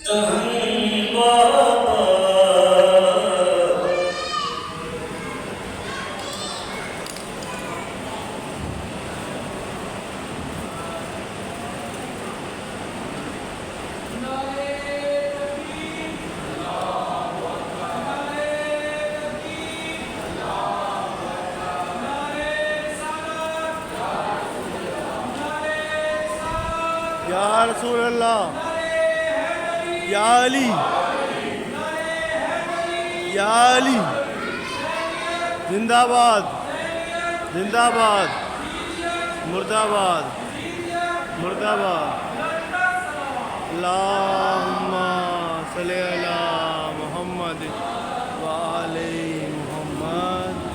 یا رسول اللہ، یا علی، یا علی، زندہ باد، زندہ باد، مرد آباد، مرد آباد۔ اللہم صلی علی محمد وآل محمد۔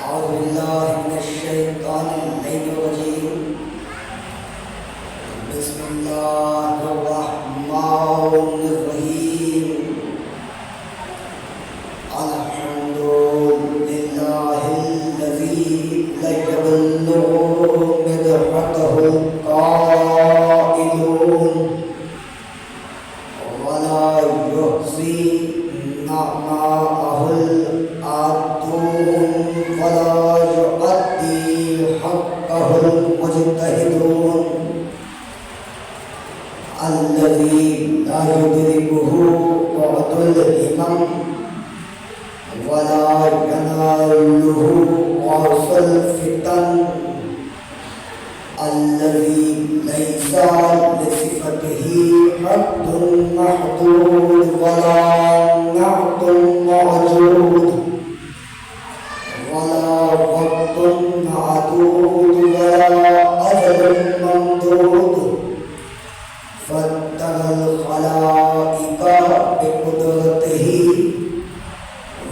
أعوذ بالله من الشيطان الرجيم. بسم الله الرحمن الرحيم. الحمد لله الذي لا يبلغ مدحته القائلون ولا يحصي نعماءه العادون ولا يؤدي حقه المجتهدون. الذي لا يدركه بعد الهمم ولا يناله عرف الفتن. الذي ليس لصفته حد محدود ولا نعت موجود ولا وقت معدود ولا أجل ممدود. فاتر الخلائق بقدرته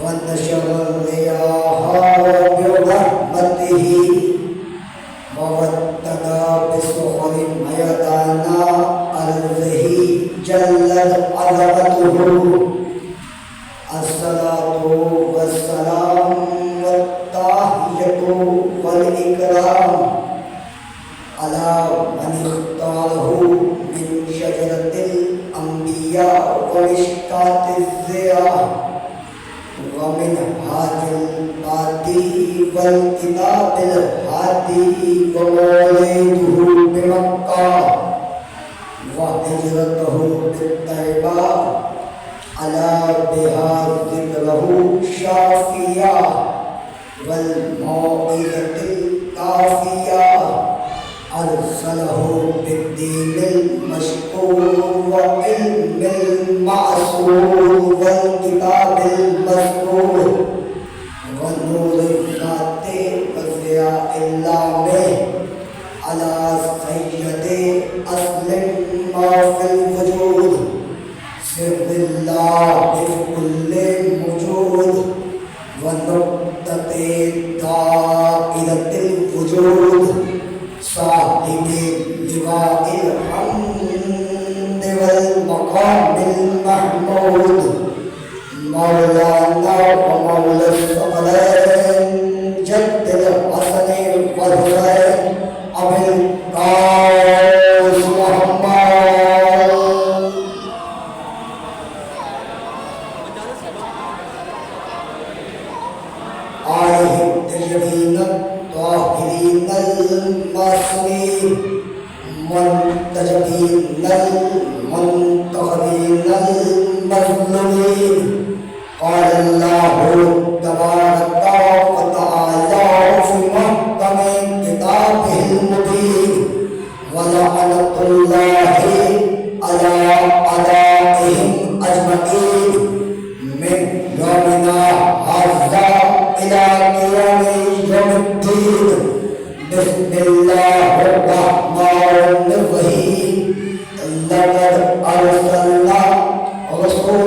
ونشر الرياح برحمته ووتد بسخر ميدان أرضه جلت عظمته. الصلاة والسلام والتحية والإكرام على من اختاره من شجرة الأنبياء ومشكاة الضياء ومن هاج البادي والكتاب الهادي ومولده بمكة وهجرته بالطيبة على بها ذكره شافيا والموعظة الكافية. أرسله بالدين المشكور وعلم المعصور والكتاب المذكور والنور الذات وضياء اللامع على سيد أصل ما في الوجود سر الله في كل موجود ونقطة دائرة الوجود صاحب لواء الحمد والمقام المحمود مولانا ومولى الثقلين جد الحسن والحسين أبي القاسم محمد. آله الطيبين الطاهرين المعصومين منتجبين المنتخبين المظلومين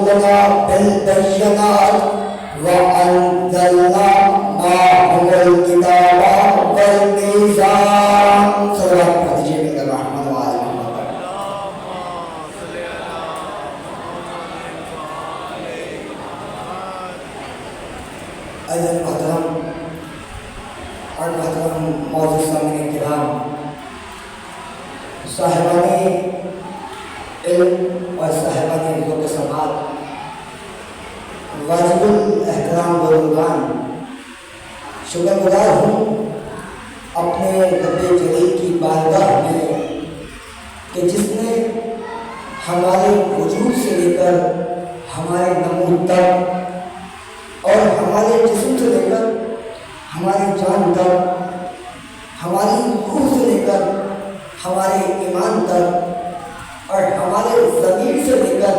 لنا بالبينات وأنزلنا معهم الكتاب والميزان صلوات پڑھیے میرے رحمن والے عزیز محترم اور محترم معزز سامعین کرام، صاحبان علم اور صاحبان ذوق سماعت، واجب الاحترام بزرگان، شکر گزار ہوں اپنے رب جلیل کی بارگاہ میں کہ جس نے ہمارے وجود سے لے کر ہمارے نمود تک اور ہمارے جسم سے لے کر ہماری جان تک، ہماری روح سے لے کر ہمارے ایمان تک اور ہمارے ضمیر سے لے کر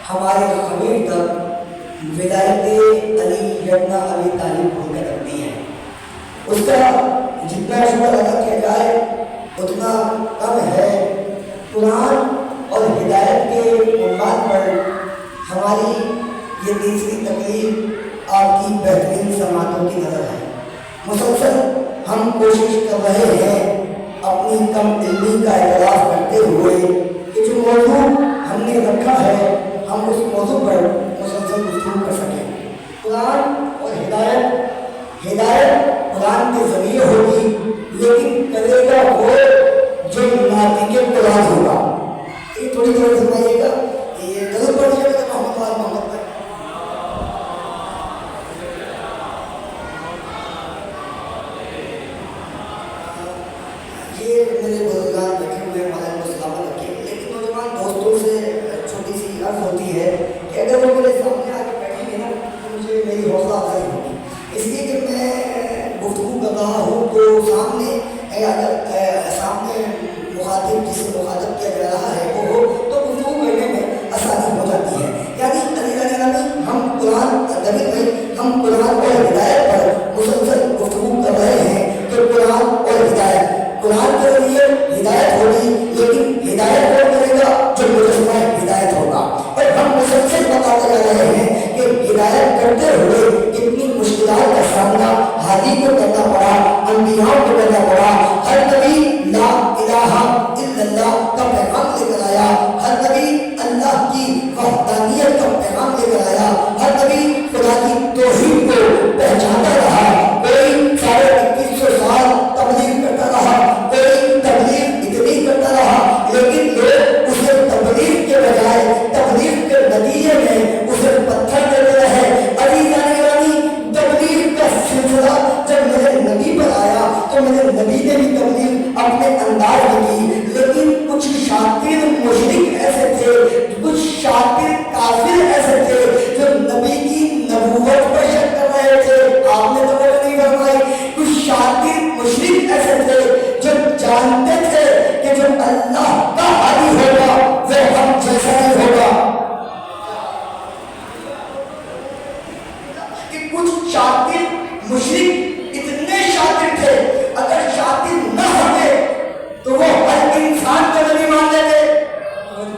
ہمارے خمیر تک ولایت علی ابن ابی طالب کو کرتی ہے۔ اس کا جتنا شکر ادا کیا جائے اتنا کم ہے۔ قرآن اور ہدایت کے عنوان پر ہماری یہ تیسری تقریر آپ کی بہترین سماعتوں کی نظر ہے۔ مسلسل ہم کوشش کر رہے ہیں اپنی کم علمی کا اعتراف کرتے ہوئے کہ جو موضوع ہم نے رکھا ہے ہم اس موضوع پر مسلسل گفتگو کر سکیں۔ قرآن اور ہدایت قرآن کے ذریعے ہوگی، لیکن کرے گا وہ جو ناطق قرآن ہوگا۔ یہ تھوڑی تھوڑی سمجھائیے گا، یہ غلط پڑھ جائے گا محمد پر۔ یہ میرے بزرگان رکھے ہوئے ہمارے مسلمان رکھے، لیکن نوجوان دوستوں سے چھوٹی سی عرض ہوتی ہے کہ اگر وہ میرے سامنے آ کے بیٹھیں گے نا تو مجھے میری حوصلہ افزائی ہوگی، اس لیے کہ میں گفتگو کر رہا ہوں تو سامنے مخاطب جس سے مخاطب کیا جا رہا ہے وہ ہو تو گفتگو کرنے میں آسانی ہو جاتی ہے۔ یعنی ہم قرآن اور ہدایت پر مسلسل گفتگو کر رہے ہیں کہ قرآن اور ہدایت، قرآن کے ذریعے ہدایت ہوگی، لیکن ہدایت کون کرے گا؟ جو مجسمہ ہدایت ہوگا۔ اور ہم مسلسل بتاتے جا رہے ہیں کہ ہدایت کرتے ہوئے کتنی مشکلات کا سامنا ہادی کو کرنا پڑا، انبیاء کو کرنا پڑا۔ ہر نبی لا الہ الا اللہ کا پیغام لے کر آیا، ہر نبی اللہ کی وحدانیت کا پیغام لے کر آیا، ہر نبی خدا کی توحید کو پہچانتا رہا۔ کوئی 2150 سال تبلیغ کرتا رہا، کوئی تبلیغ اتنی کرتا رہا، لیکن لوگ اسے تبلیغ کے بجائے تبلیغ کے نتیجے میں اسے پتھر دیتے رہے۔ تبلیغ کا سلسلہ جب میرے نبی پر آیا تو میرے نبی نے بھی تبلیغ اپنے انداز میں کی، لیکن کچھ شاطر مشرک ایسے تھے، کچھ شاطر کافر ایسے تھے جو نبی کی نبوت پر شک کر رہے تھے۔ آپ نے تو نہیں فرمائی، کچھ شاطر مشرک ایسے تھے جو جانتے تھے کہ جو اللہ کا ہادی ہوگا وہ ہم جیسا نہیں ہوگا۔ کہ کچھ شاطر مشرک اتنے شاطر تھے، اگر شاطر نہ ہوتے تو وہ ہر انسان کو نبی مان لیتے۔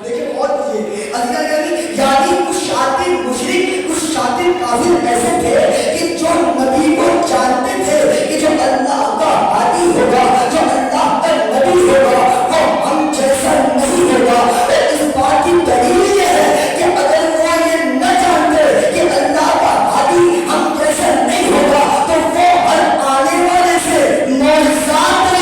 دیکھیں بہت یعنی کچھ شاطر مشرک، کچھ شاطر کافر ایسے تھے کہ جو نبی کو جانتے تھے کہ جو اللہ کا ہادی ہوگا، جو اللہ کا نبی ہوگا وہ ہم جیسا نہیں ہوگا۔ اس بات کی دلیل یہ ہے کہ اگر وہ یہ نہ جانتے کہ اللہ کا ہادی ہم جیسا نہیں ہوگا تو وہ ہر آنے والے سے معجزات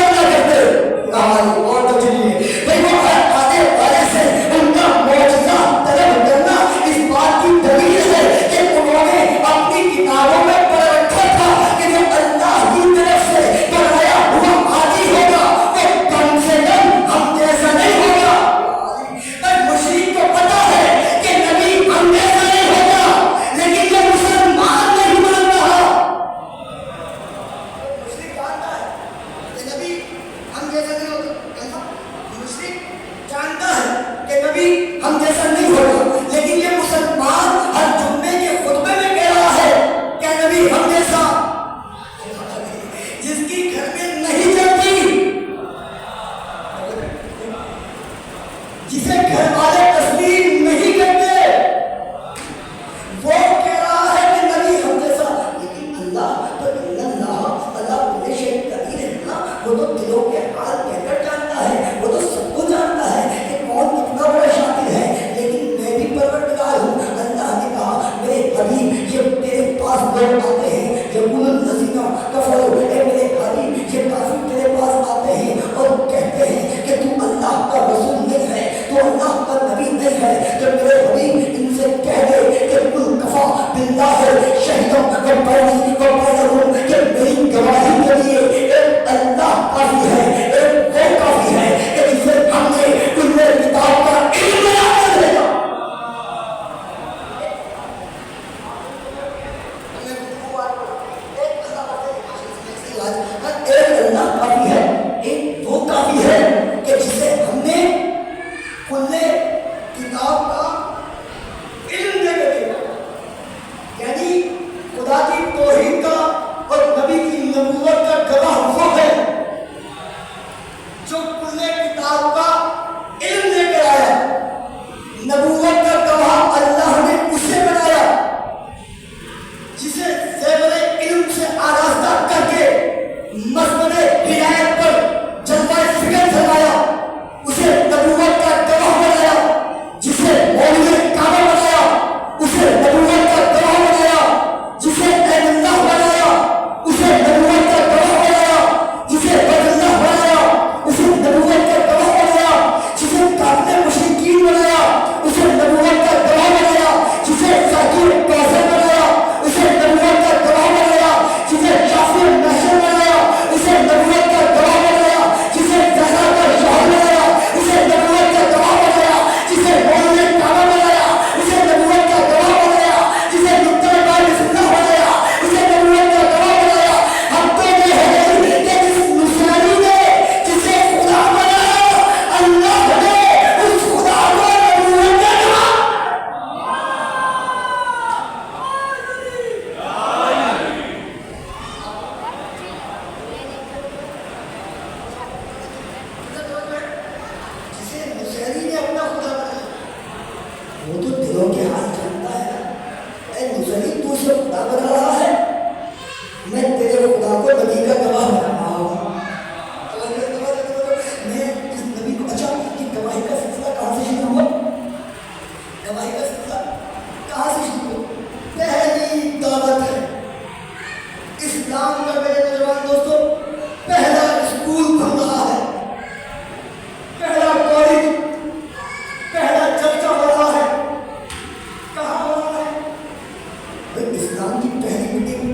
تو اسلام کی پہلی میٹنگ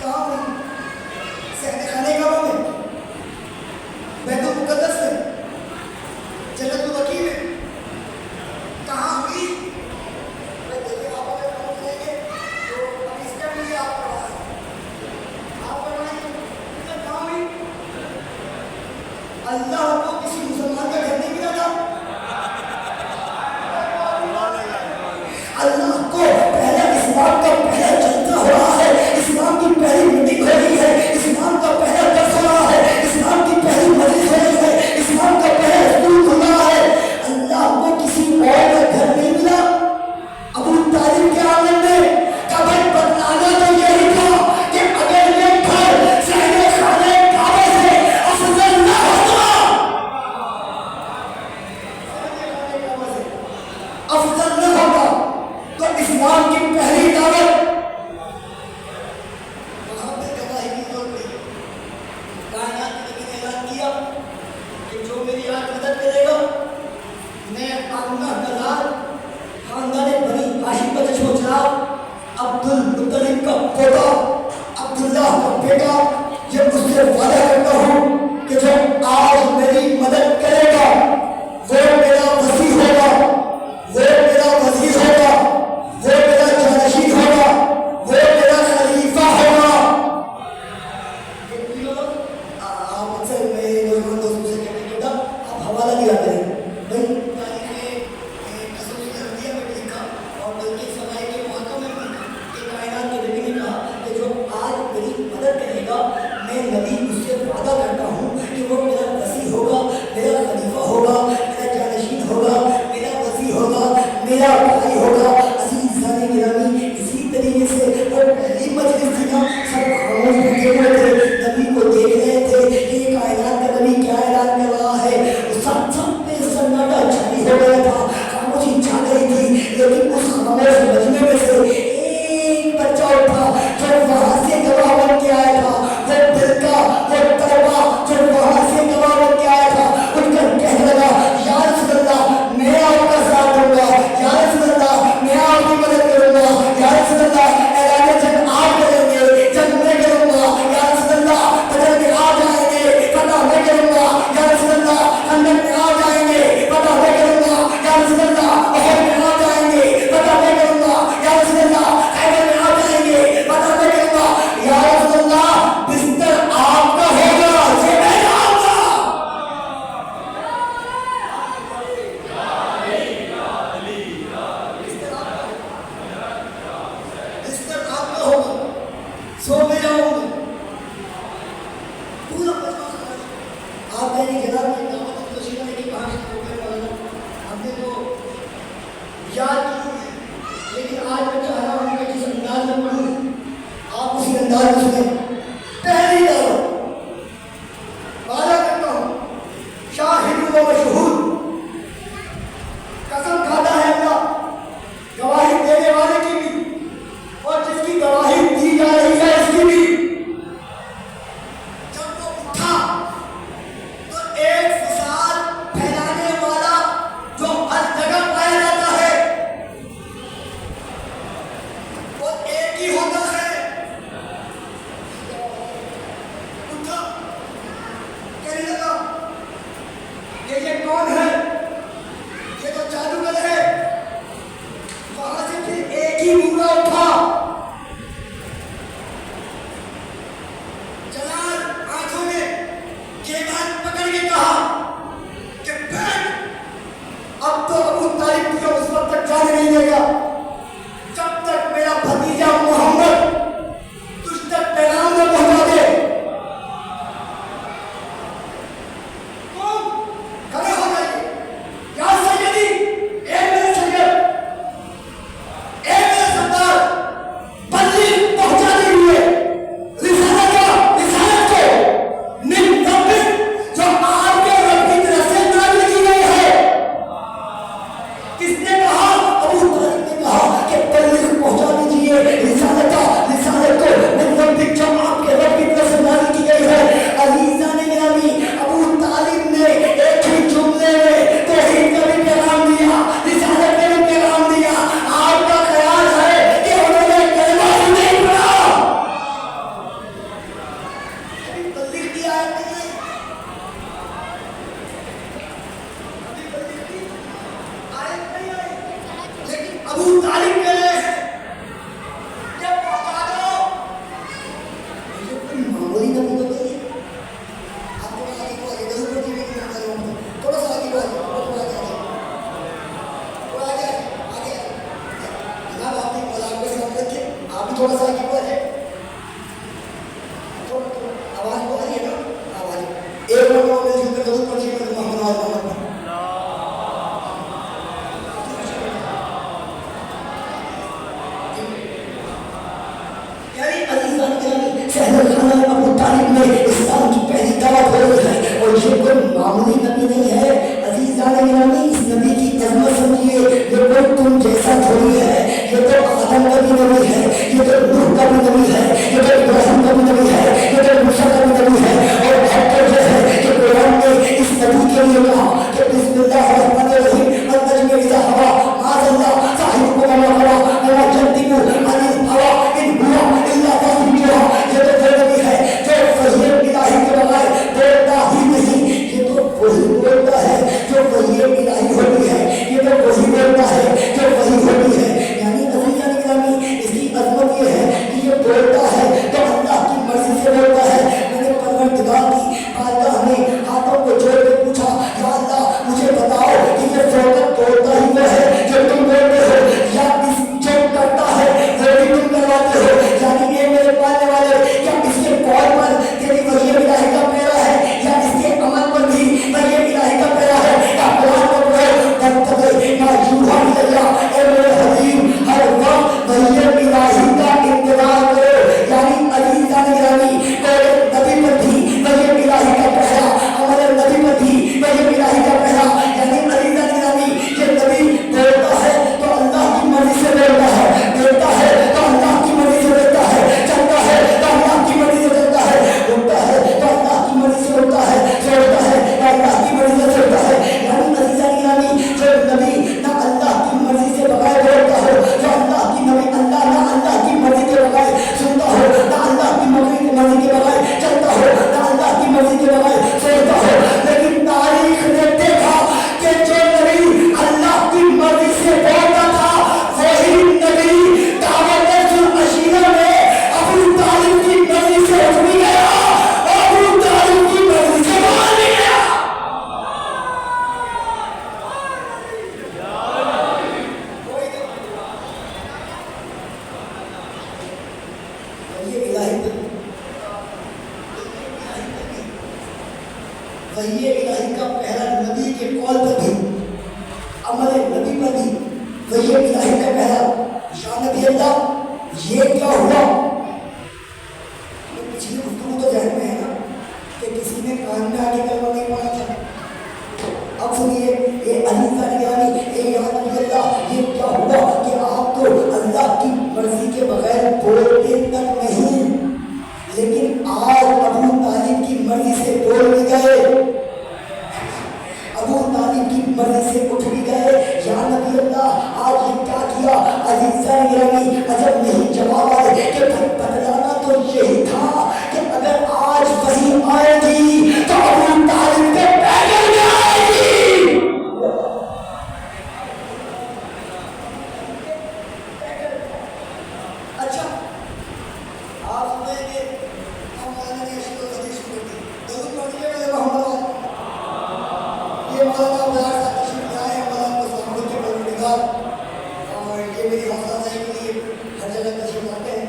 کہاں ہوئی؟ صحن خانہ کعبہ میں، بیت المقدس میں، جنت البقیع میں کہاں ہوئی؟ میں دیکھیں آپ اگر پہنچ لیں گے تو اب اس کے لیے آپ پڑھا آپ پڑھائیں کہاں ہوئی؟ اللہ کو کسی مسلمان کا گھر نہیں ملا تھا؟ اللہ کو پہلا اسلام کا پہلا جلسہ ہو رہا ہے، اسلام کی پہلی میٹنگ ہو رہی ہے، اسلام کا پہلا درس ہو رہا ہے، اسلام کی پہلی مجلس ہو رہی ہے، اسلام کا پہلا اسکول کھل رہا ہے، اللہ کو کسی اور کا گھر نہیں ملا؟ ابو طالب کے آنگن میں قبر بتلانا تو یہی تھا کہ اگر یہ گھر صحن خانہ کعبہ سے افضل نہ ہوتا، افضل نہ ہوتا تو اسلام کی پہلی دعوت وہاں پہ گواہی کی ضرورت نہیں۔ کائنات کے نبی نے اعلان کیا کہ جو میری آج مدد کرے گا میں آمنہ نزار خاندان بنی ہاشم کا چشم و چراغ عبد المطلب کا پوتا عبداللہ کا بیٹا یہ اس سے وعدہ کرتا ہوں کہ جو آج میری مدد کرے گا وہ میرا وزیر ہوگا، وہ میرا وزیر ہوگا، وہ میرا جانشین ہوگا، وہ میرا خلیفہ ہوگا۔ آپ اکثر میں نوجوان دوستوں سے کہتے ہیں آپ حوالہ دیا کریں بھائی تاریخ تصویر عربیہ میں بھی لکھا اور بلکہ فضائل کے مواقع میں بھی لکھا کہ کائنات کے نبی نے کہا کہ جو آج میری مدد کرے گا میں نبی اس سے وعدہ کرتا ہوں کہ وہ میرا وزیر ہوگا، میرا خلیفہ ہوگا، میرا جانشین ہوگا، میرا وزیر ہوگا، میرا بھائی ہوگا۔ عزیز ثانی گرامی، اسی طریقے سے وہ پہلی مجلس تھی نا، سب خاموش بیٹھے ہوئے تھے، نبی کو دیکھ رہے تھے کہ یہ کائنات کا نبی کیا اعلان کر رہا ہے۔ سب پہ سناٹا چھائی ہو گیا تھا، خاموشی چھا گئی تھی، لیکن اس خاموش مجمع میں سے ایک بچہ اٹھا جو وہاں سے گواہ بن کے آیا تھا، وہ دل کا وہ طلبہ جو وہاں سے گواہ بن کے آیا تھا، اٹھ کر کہنے لگا یا رسول اللہ میں آپ کا ساتھ دوں گا، یا رسول اللہ میں آپ کی مدد کروں گا، یا رسول اللہ اعلان جنگ آپ کریں گے، جنگ میں کروں گا، یا رسول اللہ بدر میں آپ جائیں گے، فتح میں کروں گا، یا رسول اللہ خندق میں آپ جائیں گے، فتح میں کروں گا، یا رسول اللہ احد میں آپ جائیں گے، فتح میں کروں گا، یا رسول اللہ خیبر میں آپ جائیں گے، فتح میں کروں گا، یا رسول اللہ بستر آپ کا ہوگا، یہ میں جاؤں گا۔ بستر آپ کا ہوگا، سو میں جاؤں گا۔ پورا آپ کہیں گے جناب میں دعوت تشریف لے کے کہاں سے ہوگا مولانا، ہم نے تو یاد کی ہے، لیکن آج میں چاہ رہا ہوں کہ جس انداز میں پڑھوں آپ اسی انداز میں سنیں۔ پہلی دعوت وعدہ کرتا ہوں شاہد و مشہود، قسم کھاتا ہے اللہ گواہی دینے والے کی بھی اور جس کی گواہی دی جا رہی ہے اس کی بھی، جب وہ اٹھا تو ایک فساد پھیلانے والا جو ہر جگہ پایا جاتا ہے وہ ایک ہی ہوتا ہے۔ اٹھا کہنے لگا کہ یہ کون ہے؟ یہ تو جادوگر ہے۔ وہاں سے پھر ایک ہی بوڑھا اٹھا، جلال آنکھوں میں کیبان پکڑ کے کہا کہ بیٹھ، اب تو ابو طالب تجھے اس وقت تک جانے نہیں دے گا جب تک میرا بھتیجا محمد تجھ تک پیغام نہ پہنچا دے۔ تم کھڑے ہو جائیے، یا سیدی، اے میرے سید، اے میرے سردار، تھوڑا سا آگے بڑھ جائے. آواز کو آ رہی ہے نا؟ آواز ایک مرتبہ میں جن کا ضرور پڑھیے گا محمد محمد. شہر خانہ ابو طالب میں اسلام کی پہلی دعوت ہو رہی ہے اور یہ کوئی معمولی نبی نہیں ہے. عزیزان گرامی اس نبی کی عظمت سمجھیے. یہ کوئی تم جیسا تھوڑی ہے. یہ تو آدم کا بھی نبی ہے, یہ تو نوح کا بھی نبی ہے, یہ تو ابراہیم کا بھی نبی ہے, یہ تو موسیٰ کا بھی نبی ہے. اور بہتر یہ ہے کہ قرآن نے اس نبی کے لیے کہا کہ بسم اللہ الرحمن الرحیم النجم اذا ہوا معاذ اللہ صاحبکم وما غوا وما ينطق عن الهوى ان هو الا وحی یوحی. یہ تو وہ نبی ہے جو وحی الہی کے بغیر بولتا ہی نہیں. یہ تو وہی بولتا ہے جو وحی الہی ہوتی ہے. یہ تو وہی بولتا ہے جو وحی ہوتی ہے. یعنی عزیزان گرامی اس کی عظمت یہ ہے کہ یہ بولتا ہے تو اللہ کی مرضی سے بولتا ہے. میں نے پروردگار کی بارگاہ میں ہاتھوں کو جوڑ کے پوچھا, یا اللہ مجھے بتاؤ کہ یہ فوقت بولتا ہی وہ ہے جو تم بولتے ہو, یا اس جو کرتا ہے وہ بھی تم کرواتے ہو. یعنی یہ میرے پالنے والے کیا اس کے قول پر تیری وحی الہی کا پیرا ہے یا اس کے عمل پر بھی وحی الہی کا پیرا ہے. یا قرآن کو پڑھو تبتغی ما یوحی الیک. اے میرے حبیب ہر وقت وحی الہی کا انتظار کرو. یعنی عزیزان گرامی کوئی نبی پر بھی وحی الہی کا پہرا, ہمارے نبی پر بھی وحی الہی کا پہرا. یعنی عزیزان گرامی یہ نبی بولتا ہے تو اللہ کی مرضی سے بولتا ہے, بولتا ہے تو اللہ کی مرضی سے بولتا ہے, چلتا ہے تو اللہ کی مرضی سے چلتا ہے, اٹھتا ہے تو اللہ کی مرضی سے اٹھتا ہے, سوتا ہے تو اللہ کی مرضی سے سوتا ہے. یعنی عزیزان گرامی جو نبی نہ اللہ کی مرضی سے بغیر بولتا ہو, جو اللہ کی نبی اللہ نہ اللہ کی مرضی کے بغیر سنتا ہو, نہ اللہ کی مرضی کے بغیر چلتا ہو, نہ اللہ کی مرضی کے بغیر سوتا ہو. لیکن تاریخ نے دیکھا کہ جو نبی اللہ کی مرضی سے بولتا تھا وہی نبی دعوت ذوالعشیرہ میں ابو طالب کی مرضی سے اٹھ بھی گیا اور ابو طالب کی مرضی سے بول بھی گیا. وحی الہی کا پہلا نبی کے قول پر بھی, عمل نبی پر بھی وحی الہی کا پہلا. یا نبی اللہ یہ کیا ہوا؟ پچھلی گفتگو تو ذہن میں ہے نا کہ کسی نے کان میں آگے کلمہ نہیں پڑھا تھا. اب سنیے اے عزیزان گرامی, اے یا نبی اللہ یہ کیا ہوا کہ آپ تو اللہ کی مرضی کے بغیر بولتے تک نہیں, لیکن آج ابو طالب کی مرضی سے بول بھی گئے, ابو طالب کی مرضی سے اٹھ بھی گئے. یا نبی اللہ آج یہ کیا کیا؟ عزیزان گرامی عجب نہیں جواب آئے کہ بتلانا تو یہی تھا کہ اگر آج وحی آئے گی تو ابو طالب کے پیدل میں آئے گی. اچھا آپ سنیں گے ہم مولانا نے اشیاء حدیث شروع کی ضرور پڑھیے گا محمد. یہ مولانا بہار صاحب تشریف لائے ہیں, مولانا کو سامنے کے پروردگار, اور یہ میری حوصلہ افزائی کے لیے ہر جگہ تشریف لاتے ہیں.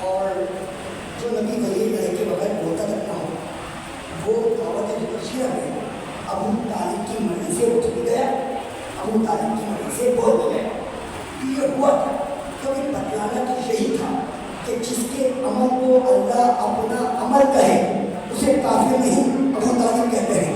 اور جو نبی وحی الہی کے بغیر بولتا تک نہ ہو وہ دعوت ذوالعشیرہ میں ابو طالب کی مرضی سے اٹھ بھی گیا, ابو طالب کی مرضی سے بول بھی گیا. یہ ہوا کبھی بتلانا تو یہی تھا کہ جس کے عمل کو اللہ اپنا عمل کہے اسے کافر نہیں ابو طالب کہتے ہیں.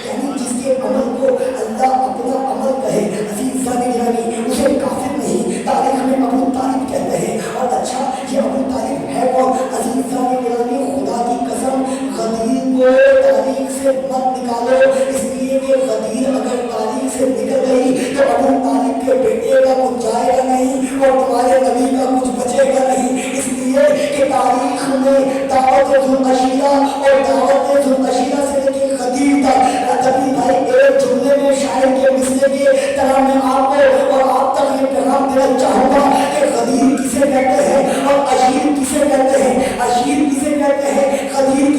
یعنی جس کے عمل کو اللہ اپنا عمل کہے عزیزان گرامی اسے کافر نہیں, تاریخ میں ابو طالب کہتے ہیں. اور اچھا یہ ابو طالب ہے کون؟ عزیزان گرامی خدا کی قسم غدیر کو تاریخ سے مت نکالو, اس لیے کہ غدیر اگر تاریخ سے نکل گئی تو ابو طالب کے بیٹے کا کچھ جائے گا نہیں اور تمہارے نبی کا کچھ بچے گا نہیں. اس لیے کہ تاریخ میں دعوت ذوالعشیرہ اور دعوت ذوالعشیرہ سے لے کے غدیر تک جبھی بھائی ایک جملے میں شاعر کے مثلے کی طرح میں آپ کو اور آپ تک یہ پیغام دینا چاہوں گا کہ غدیر کسے کہتے ہیں اور عشیر کسے کہتے ہیں. عشیر کسے کہتے ہیں, غدیر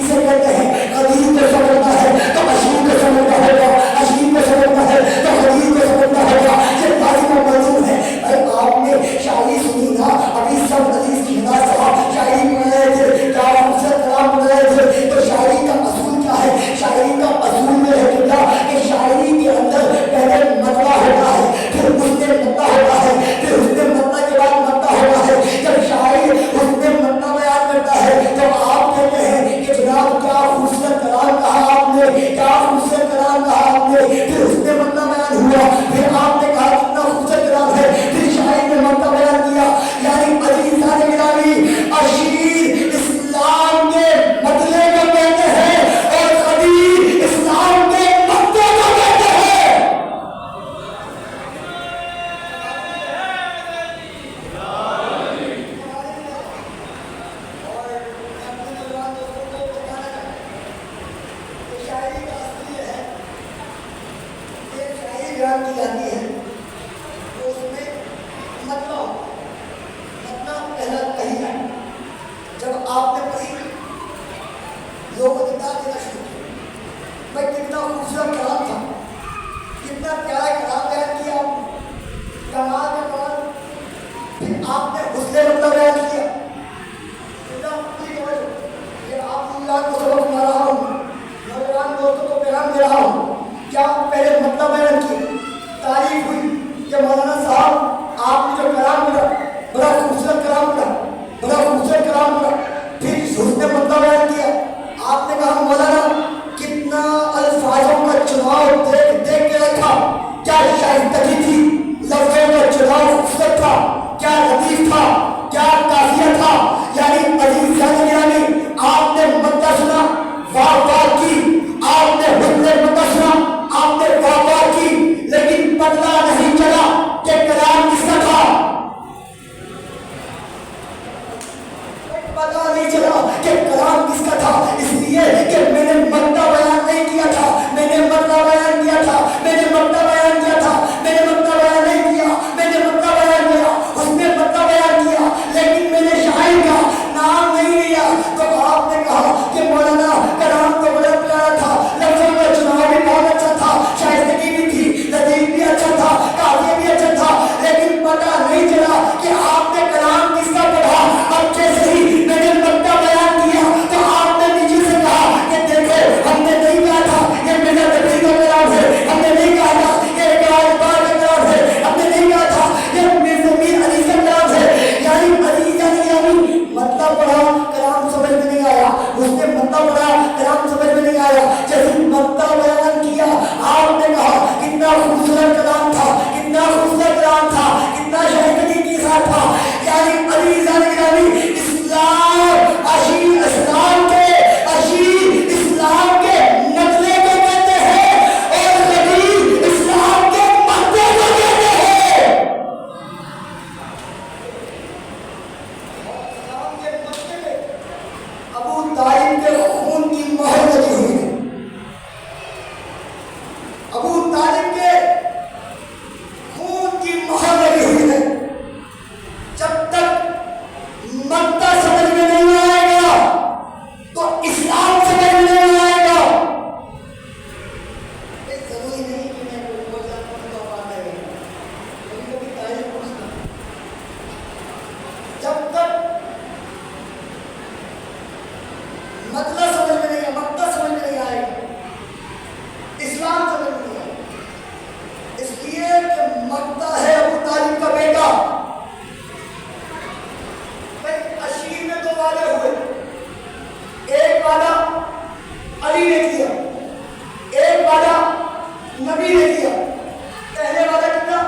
بیان کی جاتی ہے تو اس میں مطلب پہلا کہی ہے جب آپ نے پڑھی لوگوں کو کتاب دینا شروع کیا بھائی کتنا خوبصورت کلام تھا کتنا پیارا کلام بیان کیا کمال کے بعد پھر آپ نے حسن مطلب بیان کیا کہ آپ اللہ کو سبق سنا رہا ہوں نوجوان دوستوں کو پیغام دے رہا ہوں کیا پہلے مطلب بیان کیا تعریف ہوئی کہ مولانا صاحب آپ نے جو کلام پڑھا بڑا خوبصورت کلام پڑھا بڑا خوبصورت کلام پڑھا پھر حسن مطلب بیان کیا آپ نے کہا مولانا کتنا الفاظوں کا چناؤ دیکھ کے رکھا کیا شائستگی تھی لفظوں کا چناؤ خوبصورت تھا کیا لطیف تھا کیا قافیہ تھا یعنی عزیز یعنی آپ نے مدہ سنا واہ واہ کی آپ نے حسن مدہ سنا آپ نے واہ واہ کی لیکن پتہ نہیں چلا کہ کلام کس کا تھا پتہ نہیں چلا کہ کلام کس کا تھا اس لیے کہ میں نے مدہ بیان نہیں کیا تھا میں نے مدہ بیان کیا تھا میں نے مدہ بیان کیا تھا میں نے مدہ بیان نہیں کیا میں نے مدہ بیان کیا اس نے مدہ بیان کیا لیکن میں نے شاعر کا نام نہیں لیا تو آپ نے کہا کہ مولانا کلام تو بڑا پیارا تھا لفظوں کا چناؤ بھی بہت اچھا تھا شائستگی بھی تھی لطیف بھی اچھا تھا قافیہ بھی اچھا تھا لیکن پتہ نہیں چلا کہ آپ نے کلام کس کا پڑھا اب جیسے ہی میں نے مدہ بیان کیا تو آپ نے نیچے سے کہا کہ دیکھو ہم نے نہیں کہا تھا یہ میرا نبی کا کلام ہے ہم نے نہیں کہا تھا یہ اقبال کا کلام ہے ہم نے نہیں کہا تھا یہ میر علی کا کلام ہے یعنی عزیز یعنی مطلب پڑھا کلام سمجھ میں نہیں آیا اس نے مطلب پڑھا کلام سمجھ میں نہیں آیا جیسے مطلب بیان کیا آپ نے کہا کتنا خوبصورت کلام تھا کتنا خوبصورت کلام تھا کتنا شائستگی کے ساتھ تھا یعنی عزیز یعنی اسلام اشیر اسلام کے نقلے کو کہتے ہیں اور نبی اسلام کے مدے کو کہتے ہیں اسلام کے مدے میں ابو طالب کے خون کی مہر لگی ہوئی ہے ابو طالب کے خون کی مہر لگی ہوئی ہے جب تک مدہ سمجھ میں نہیں آئے گا تو اسلام سمجھ میں نہیں آئے گا ضروری نہیں کہ میں کوئی بہت زیادہ مدہ پاتا ہے کبھی کبھی تعریف پوچھنا جب تک مطلب سمجھ میں نہیں آئے مدہ سمجھ میں نہیں آئے گا اسلام سمجھ میں نہیں آئے گا اس لیے کہ مدہ ہے ابو طالب کا بیٹا اشیر میں دو وعدے ہوئے ایک وعدہ علی نے کیا ایک وعدہ نبی نے کیا پہلے وعدہ کتنا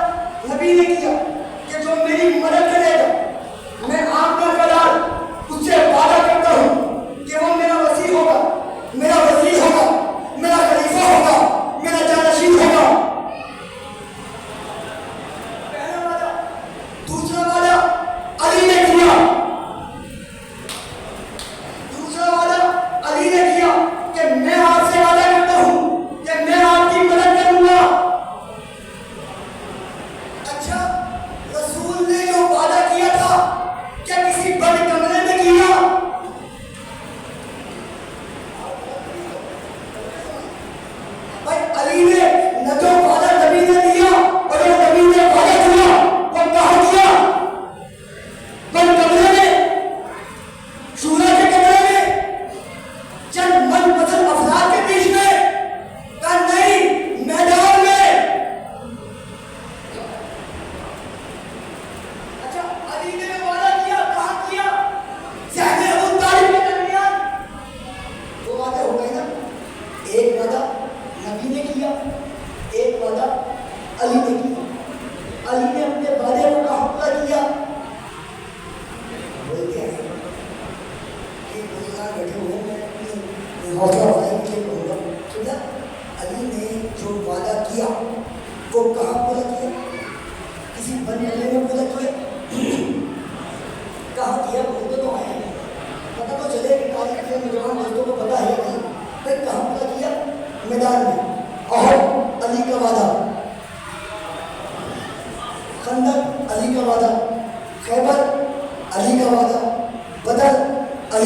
نبی نے کیا کہ جو میری مدد کرے گا میں آپ کا کلام اس سے وعدہ کرتا ہوں کہ وہ میرا وزیر ہوگا میرا وزیر ہوگا میرا خلیفہ ہوگا میرا جانشین ہوگا پہلا وعدہ دوسرا وعدہ علی نے کیا علی نے کیا کہ میں آپ سے وعدہ کرتا ہوں کہ میں آپ کی مدد کروں گا اچھا رسول نے جو وعدہ کیا تھا کیا کسی بند کمرے میں کیا بھائی علی نے نہ جو وعدہ نبی نے دیا اور جو نبی نے وعدہ کیا وہ کہاں کیا بند کمرے میں شورا کے کمرے میں چند من پسند افراد کے بیچ میں کہا نہیں میدان میں اچھا علی نے وعدہ کیا کہاں کیا ذہن ابو طالب کے درمیان وہ وعدے ہو گئے نا ایک وعدہ نبی نے کیا ایک وعدہ علی نے کیا علی نے اپنے وعدے کو کہاں پورا کیا بولتے ہیں کہ بزرگان بیٹھے ہوئے ہیں حوصلہ افزائی کے لیے کہوں گا کہ علی نے جو وعدہ کیا وہ کہاں پورا کیا کسی بن محلے میں پورا کیا کہاں کیا بولتے تو آئے پتہ تو چلے کہ کالی کے نوجوان دوستوں کو پتہ ہے نہیں پھر کہاں پورا کیا میدان میں اور علی کا وعدہ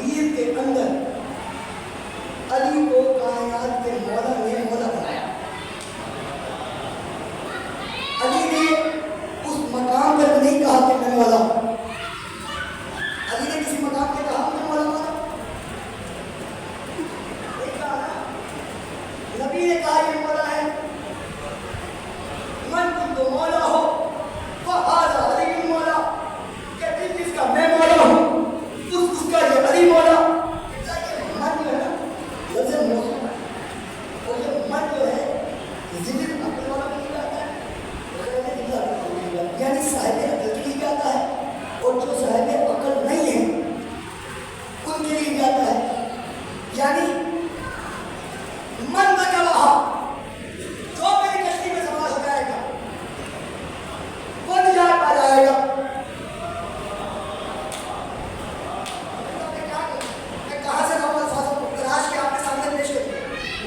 تقدیر کے اندر علی کو کائنات کے مولا نے مولا بنایا. علی نے اس مقام پر نہیں کہا کہ میں مولا. علی نے کسی مقام پہ کہا میں مولا مولا نہیں کہا نا. نبی نے کہا یہ مولا ہے. من کنت مولا ہو فہذا علی مولا. کہ جس کا میں مولا ہوں اس کا یہ علی مولا. من جو ہے نا لفظ موضوع ہے اور یہ من جو ہے ذکر اپنے والا میں نہیں آتا ہے یعنی صاحب عقل کے لیے آتا ہے اور جو صاحب عقل نہیں ہے ان کے لیے آتا ہے. یعنی من کا رہا جو میری کشتی میں سوار ہو جائے گا وہ نجات پا جائے گا. میں کہاں سے نام الفاظوں کو تلاش کے آپ کے سامنے پیش کروں.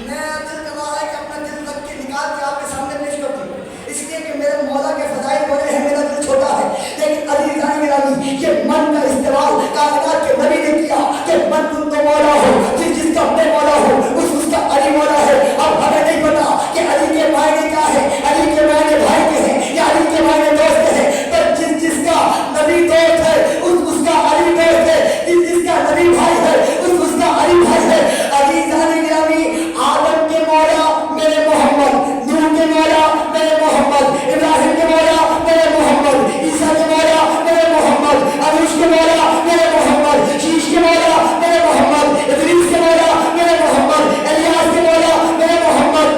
میں دل کر رہا ہے کہ اپنا دل رکھ کے نکال کے آپ کے سامنے پیش کر دوں اس لیے کہ میرے مولا کے فضائل بڑے ہیں میرا دل چھوٹا ہے. لیکن عزیزان گرامی یہ من کا استعمال کائنات کے نبی نے کیا کہ من تم تو مولا ہو جس کا میں مولا ہوں اس کا علی مولا ہے. اب ہمیں نہیں پتا کہ علی کے معنی کیا ہے. علی کے معنی بھائی کے ہیں یا علی کے معنی دوست ہیں. پر جس کا نبی دوست ہے اس کا علی دوست ہے. جس کا نبی بھائی ہے اس کا علی بھائی ہے. عزیزان گرامی آدم کے مولا میرے محمد, نوح کے مولا میرے محمد, ابراہیم کے مولا میرے محمد, عیسیٰ کے مولا میرے محمد, عروش کے مولا میرے محمد, شیش کے مولا میرے محمد, ادریس کے مولا میرے محمد, الیاس کے مولا میرے محمد.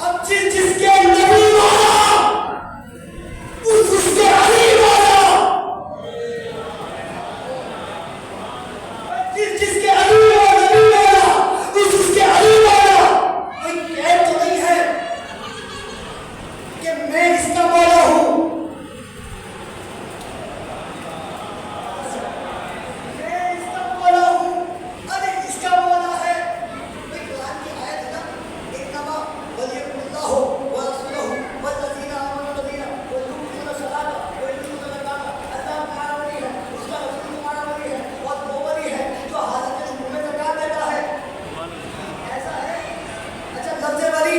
اب جس کے نبی مولا اس کے علی مولا, جس کے علی مولا نبی مولا اس کے علی مولا. کوئی قید تو نہیں ہے کہ میں اس کا مولا ہوں, میں اس کا مولا ہوں, ارے اس کا مولا ہے. کوئی قرآن کی آیت ہے نا انما ولیکم اللہ ورسولہ والذین آمنوا الذین یقیمون الصلاۃ ویؤتون الزکاۃ. اللہ تمہارا ولی ہے, اس کا رسول تمہارا ولی ہے اور وہ ولی ہے جو حاضر کے منہ میں زکات دیتا ہے. ایسا ہے. اچھا لفظ ولی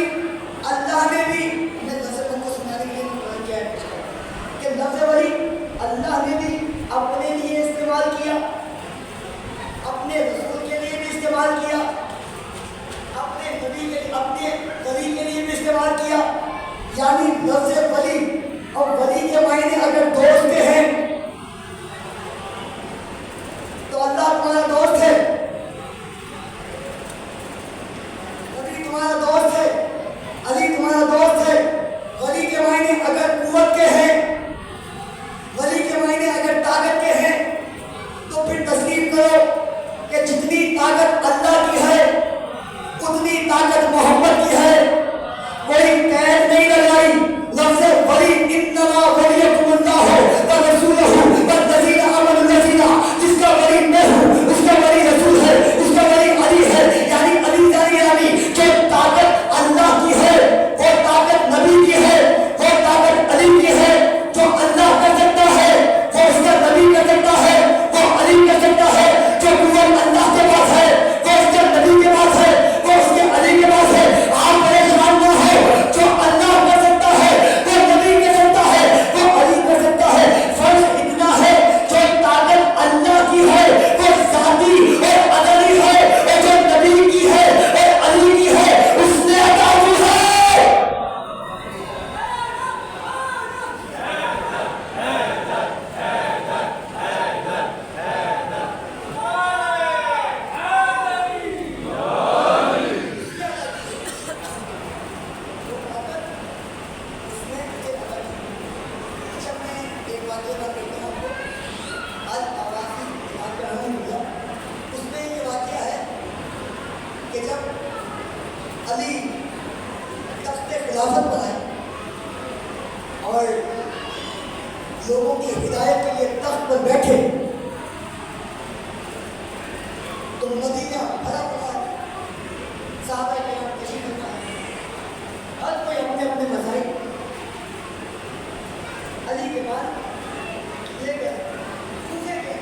اللہ نے بھی, میں لفظ ولی کو سنانے کے لیے قرآن کی آیت پیش کروں کہ لفظ ولی اللہ نے بھی اپنے لیے استعمال کیا, اپنے رسول کے لیے بھی استعمال کیا, اپنے نبی کے اپنے ولی کے لیے بھی استعمال کیا. یعنی لفظ ولی اور ولی کے معنی اگر دوست کے ہیں تو اللہ تمہارا دوست ہے, نبی تمہارا دوست ہے, علی تمہارا دوست ہے. ولی کے معنی اگر قوت کے ہیں, ولی کے معنی اگر طاقت کے ہیں تو پھر تسلیم کرو کہ جتنی طاقت اللہ کی ہے اتنی طاقت محمد کی ہے. کوئی قید نہیں لگائی. لفظ ولی انما ولیکم اللہ ورسولہ والذین آمنوا الذین, جس کا ولی میں ہوں اس کا ولی رسول ہے, اس کا ولی علی ہے. یعنی علی یعنی جو طاقت اللہ کی ہے وہ طاقت نبی کی ہے, وہ طاقت علی کی ہے. جو اللہ کر سکتا ہے وہ اس کا نبی کر سکتا ہے, وہ علی کر سکتا ہے. جو قوت اللہ کے پاس ہے وہ اس کے نبی کے پاس ہے, وہ اس کے علی کے پاس ہے. آپ پریشان نہ ہو, جو اللہ کر سکتا ہے وہ نبی کر سکتا ہے, وہ علی کر سکتا ہے. فرق اتنا ہے جو طاقت اللہ کی ہے وہ ذاتی اور عدلی ہے, اور جو نبی کی ہے اور علی کی ہے اس نے عطا کی ہے. خلافت پر آئے اور لوگوں کی ہدایت کے لیے تخت پر بیٹھے تو مدینہ بھرا پڑا ہے. صحابہ کرام تشریف رکھا ہے, ہر کوئی اپنے اپنے مذاہب. علی کے بعد یہ گئے پوچھے گئے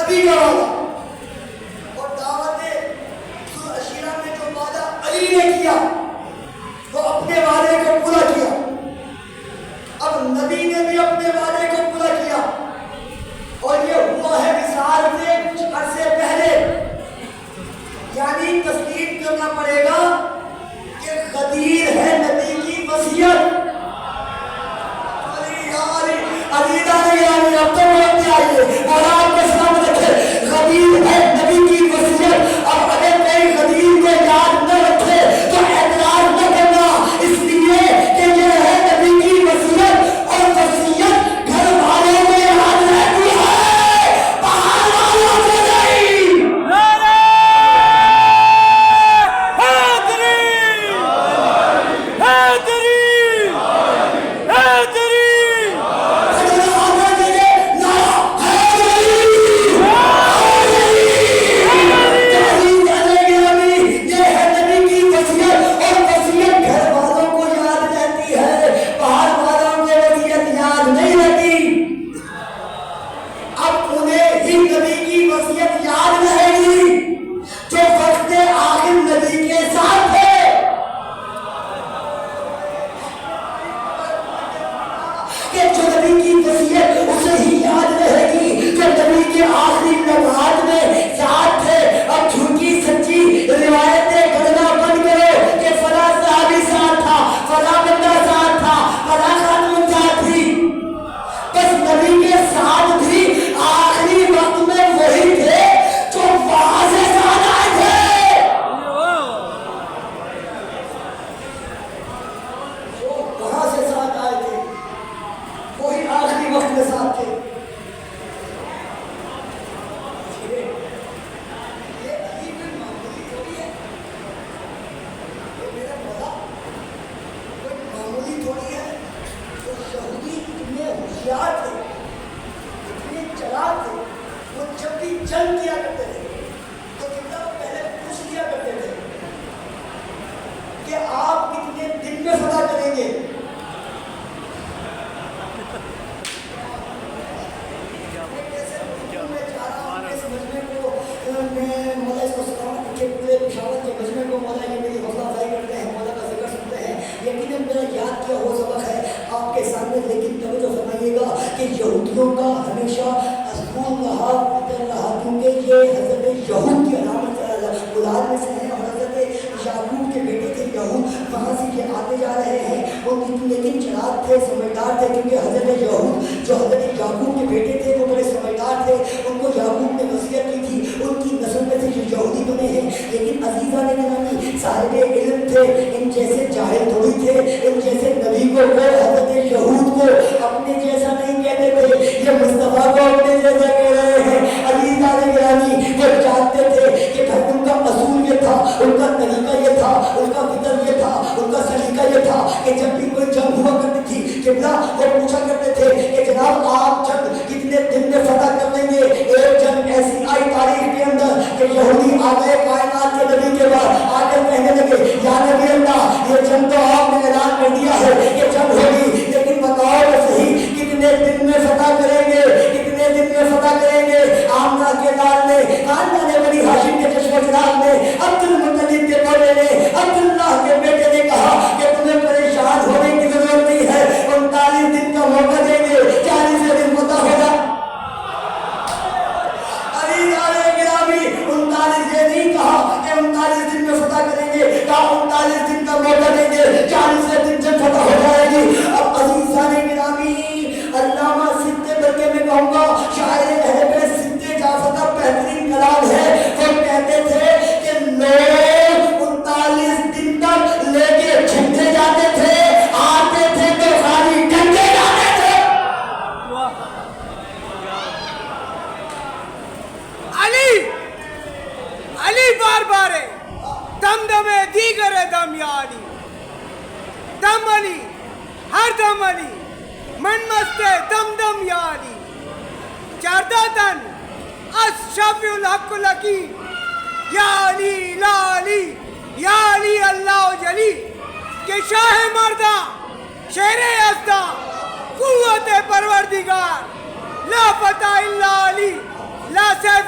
نبی کا وعدہ اور دعوت عشیرہ میں جو وعدہ علی نے کیا وہ اپنے وعدے کو پورا کیا. اب نبی نے بھی اپنے وعدے کو پورا کیا اور یہ ہوا ہے وصال سے کچھ عرصے پہلے. یعنی تسلیم کرنا پڑے گا کہ غدیر ہے نبی کی وصیت. علی دانی اب تو بولتے آئیے اور آپ کے سامنے رکھے غدیر ہے نبی کی وصیت. اب اگر کوئی غدیر کو یاد نہ رکھے تو اعتراض نہ کرنا, اس لیے کہ یہ ہے نبی کی وصیت اور وصیت گھر والوں میں یاد رہتی ہے, باہر والوں سے نہیں. یہودیوں کا ہمیشہ اسکول رہا کیونکہ یہ حضرت یہود کی علامت اولاد میں سے ہیں اور حضرت یعقوب کے بیٹے تھے یہود, وہاں سے یہ آتے جا رہے ہیں. وہ لیکن چلاک تھے, سمجھدار تھے, کیونکہ حضرت یہود جو حضرت یعقوب کے بیٹے تھے وہ بڑے سمجھدار تھے. ان کو یعقوب نے وصیت کی تھی, ان کی نسل میں سے جو یہودی بنے ہیں. لیکن عزیزہ نے گرامی صاحب علم تھے, ان جیسے جاہل تھوڑی تھے, ان جیسے نبی کو وہ حضرت یہود کو اپنے جیسا نہیں کہتے تھے, یہ مصطفیٰ کو اپنے جیسا کہہ رہے ہیں. عزیزہ نے گرامی وہ جانتے تھے کہ ان کا اصول یہ تھا, ان کا طریقہ یہ تھا, ان کا فکر یہ تھا, ان کا سلیقہ یہ تھا کہ جب بھی کوئی جنگ ہوا کرتی تھی قبلہ وہ پوچھا کرتے تھے کہ جناب آپ جنگ کتنے دن میں فتح کر لیں گے. ایک جنگ ایسی آئی تاریخ کے اندر کہ یہودی آ گئے کائنات کے نبی کے بعد آ کر کہنے لگے یا نبی اللہ یہ جنگ تو آپ نے اعلان کر دیا ہے کہ جنگ ہوگی, لیکن بتاؤ تو صحیح کتنے دن میں فتح کریں گے, کتنے دن میں فتح کریں گے. آمنہ کے لال نے, خاندان بنی ہاشم کے چشم و چراغ نے, عبد المطلب کے پوتے نے, عبداللہ کے بیٹے نے کہا کہ تمہیں پریشان ہونے کی ضرورت نہیں ہے, 39 دن کا موقع دیں گے, 40 دن فتح ہوگا. علی علیہ گرامی 39 یہ نہیں کہا کہ 39 دن میں فتح کریں گے, کہا 39 دن کا موقع دیں گے, 40 دن سے فتح ہو جائے گی. اب عزیزان گرامی علامہ سدے بلکہ میں کہوں گا شاعر اہل بیت سدے جعفر کا بہترین کلام ہے. وہ کہتے تھے کہ لوگ 39 دن تک لے کے جھنڈے جاتے تھے, آتے تھے تو خالی ڈنڈے جاتے تھے. علی بار بارے دم دمے دیگر دم یا علی, دم علی ہر دم علی, من مستے دم دم یا علی. چارداتن اس شفیع الحق لکی یا علی لا علی یا علی اللہ جلی. کہ شاہ مردہ شیر ازدہ قوت پروردگار لا فتح الا علی لا سیف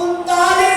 39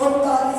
39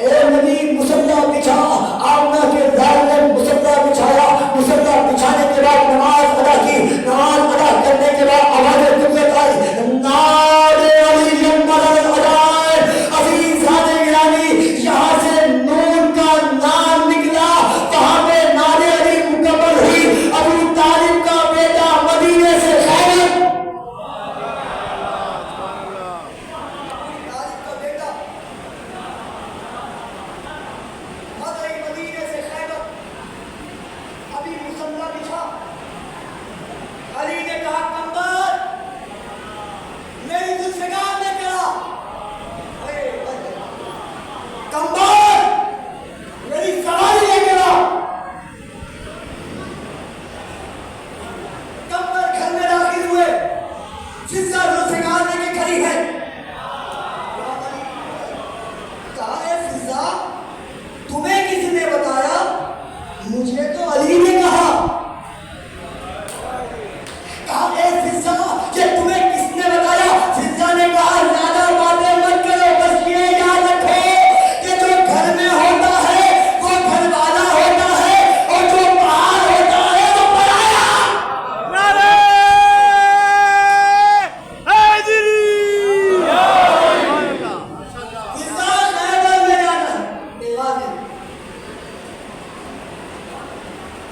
اے نبی مصلی بچھا، آمنہ کے لال نے مصلی بچھایا، مصلی بچھانے کے بعد نماز ادا کی، نماز ادا کرنے کے بعد آواز قبلت آئی، نعرے علی مدد ادائے، عزیزان گرامی یہاں سے نون کا نام نکلا، وہاں پہ نعرے علی مکمل ہوئی، ابو طالب کا بیٹا مدینے سے خیبر، مدینے سے خیبر ابھی مصلی بچھا، علی نے کہا کمبر میری ذوالفقار نے کہا کمبر میری سواری نے کہا، کمبر گھر میں داخل ہوئے، فضا ذوالفقار نے کہ کھڑی ہے، کہا اے فضا تمہیں کس نے بتایا؟ مجھے تو علی نے کہا۔ کہا اے فضا یہ تمہیں کس نے بتایا؟ فضا نے کہا زیادہ باتیں مت کرو، بس یہ یاد رکھو کہ جو گھر میں ہوتا ہے وہ گھر والا ہوتا ہے، اور جو باہر ہوتا ہے وہ پرایا۔ نعرہ حیدری! فضا خیبر میں جانا ہے، یہ واضح۔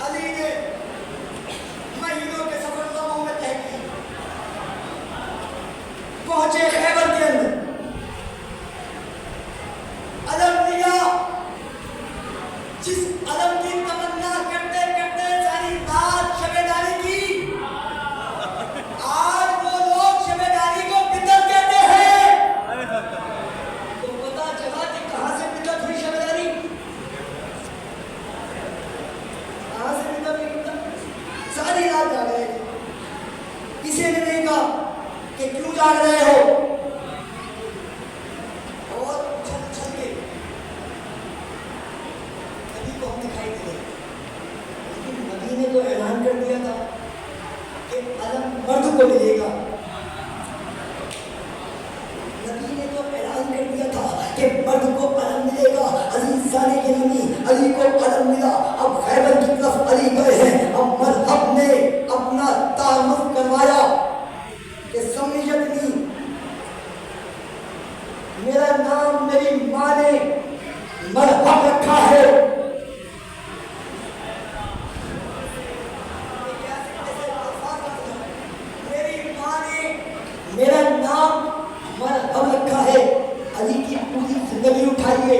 علی نے مہینوں کے سفر ناموں میں طے کی، پہنچے خیبر کے اندر، علم لیا، جس علم کی تمنا کرتے کرتے ساری رات شبیداری کی، آج وہ لوگ شبیداری کو بدعت کہتے ہیں۔ تو پتا چلا کہ کہاں سے بدعت ہوئی شبیداری، کہاں سے بدعت ہوئی؟ ساری رات جاگ رہے تھے، کسی نے نہیں کہا کہ کیوں جاگ رہے ہو، اور اچھل اچھل کے نبی کو ہم دکھائی دے رہے، لیکن نبی نے تو اعلان کر دیا تھا کہ علم مرد کو ملے گا، نبی نے تو اعلان کر دیا تھا کہ مرد کو علم ملے گا۔ عزیزان گرامی علی کو علم ملا، اب خیبر کی طرف علی گئے ہیں، اب مذہب نے اپنا تعارف کروایا کہ سمیت نہیں، میرا نام میری ماں نے مذہب رکھا ہے، میری ماں نے میرا نام مذہب رکھا ہے۔ علی کی پوری زندگی اٹھائیے،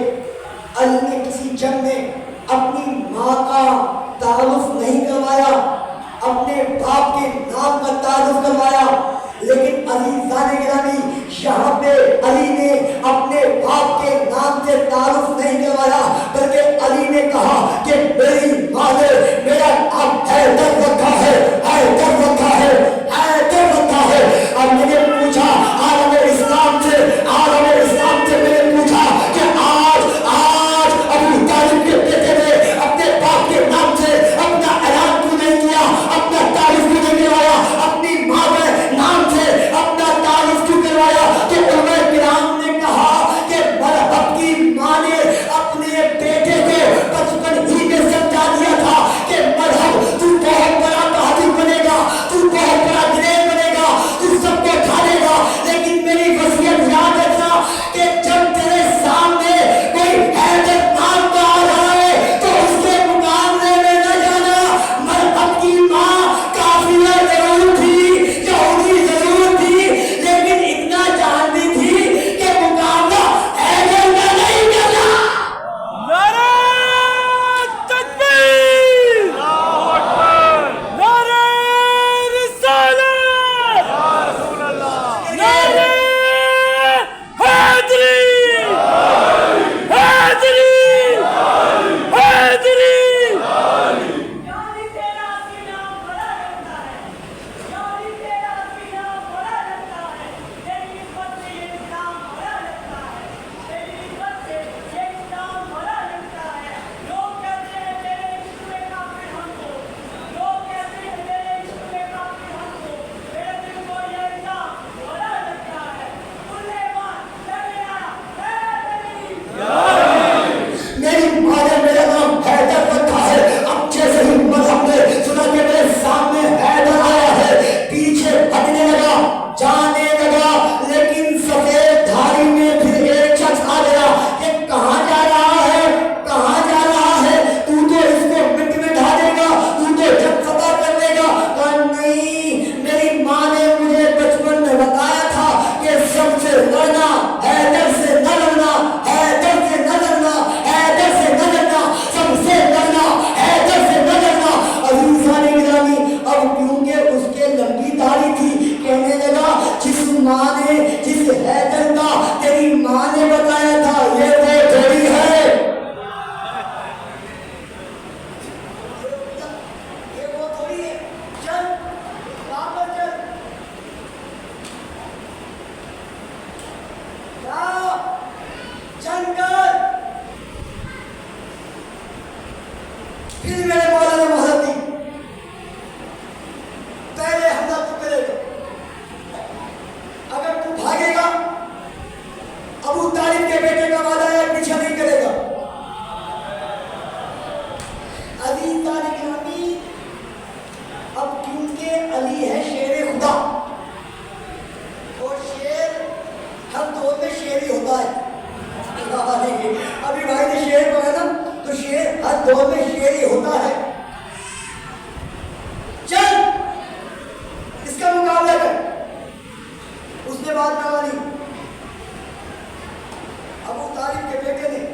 علی نے کسی جنگ میں اپنی ماں کا تعارف نہیں کروایا، اپنے باپ کے نام کا تعارف کروایا، لیکن عزیزان گرامی یہاں پہ علی نے اپنے باپ کے نام سے تعارف نہیں کروایا، بلکہ علی کے بیٹے کا وعدہ ہے پیچھے نہیں کرے گا. عزیزان گرامی، اب کیونکہ علی ہے شیر خدا، اور شیر ہر دور میں شیر ہی ہوتا ہے. ابھی بھائی نے شیر پڑھا نا، تو شیر ہر دور میں شیر ہی ہوتا ہے. چل اس کا مقابلہ کر. اس نے بات نہ مانی. ابو طالب کے بیٹے نے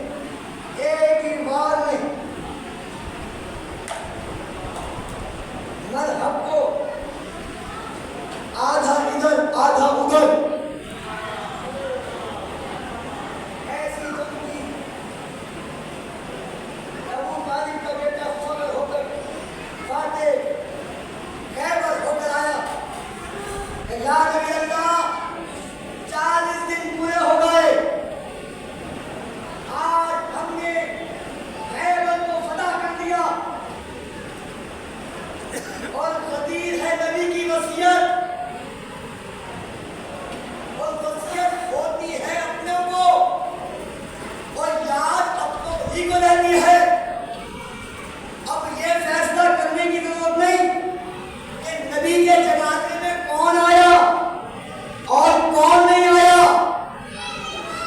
ایک ہی بار میں مذہب کو آدھا ادھر آدھا ادھر ایسی جنگ کی. ابو طالب کا بیٹا فوت ہو کر فاتح خیبر ہو کر آیا. یا نبی اللہ، 40 دن پورے ہو گئے، آج ہم نے خیبر کو فتح کر دیا، اور غدیر ہے نبی کی وصیت، اور وصیت ہوتی ہے اپنے کو، اور یاد اپنوں ہی کو رہتی ہے. اب یہ فیصلہ کرنے کی ضرورت نہیں کہ نبی کے جنازے میں کون آیا اور کون نہیں آیا.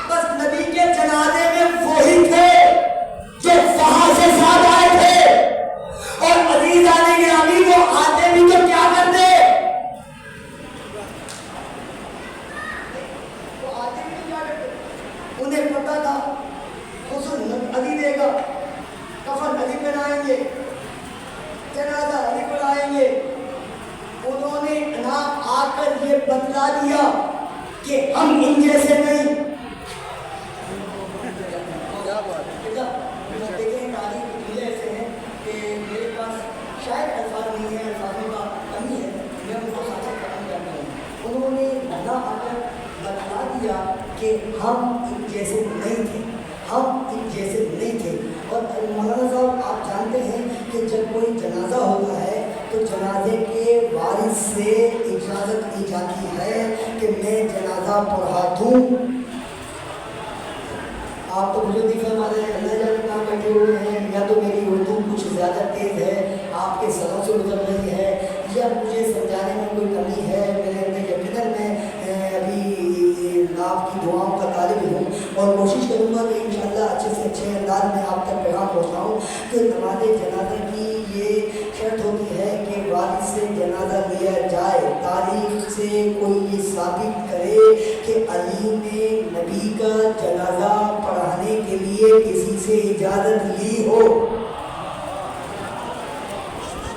بس نبی کے جنازے میں وہی تھے جو وہاں سے ساتھ آئے تھے، اور عزیزان گرامی وہ آتے بھی تو کیا کرتے؟ وہ آتے بھی تو کیا کرتے؟ انہیں پتا تھا غسل علی دے گا، کفن علی پہنائیں گے، جنازہ علی پڑھائیں گے. انہوں نے نہ آ کر یہ بتلا دیا کہ ہم ان جیسے نہیں. دیکھیں تاریخ کے ایسے ہیں کہ میرے پاس شاید الفاظ نہیں ہے، الفاظوں کا کمی ہے، میں ان کو خاصا ختم کرتا ہوں. انہوں نے نہ آ کر بتلا دیا کہ ہم ان جیسے نہیں تھے، ہم ان جیسے نہیں تھے. اور مولانا صاحب آپ جانتے ہیں کہ جب کوئی جنازہ ہوتا ہے تو جنازے کے وارث سے اجازت دی جاتی ہے کہ میں جنازہ پڑھا دوں. آپ تو مجھے نہیں فرما رہے ہیں، اللہ جانے کہاں بیٹھے ہوئے ہیں، یا تو میری اردو کچھ زیادہ تیز ہے، آپ کے سروں سے گزر رہی ہے، یا مجھے سمجھانے میں کوئی کمی ہے. میرے اندر یقیناً میں ابھی آپ کی دعاؤں کا طالب ہوں، اور کوشش کروں گا کہ انشاءاللہ اچھے سے اچھے انداز میں آپ تک پیغام پہنچاؤں کہ نماز جنازہ کی یہ شرط ہوتی ہے کہ وارث سے جنازہ لیا جائے. تاریخ سے کوئی یہ ثابت کرے کہ علی نے نبی کا جنازہ پڑھانے کے لیے کسی سے اجازت لی ہو.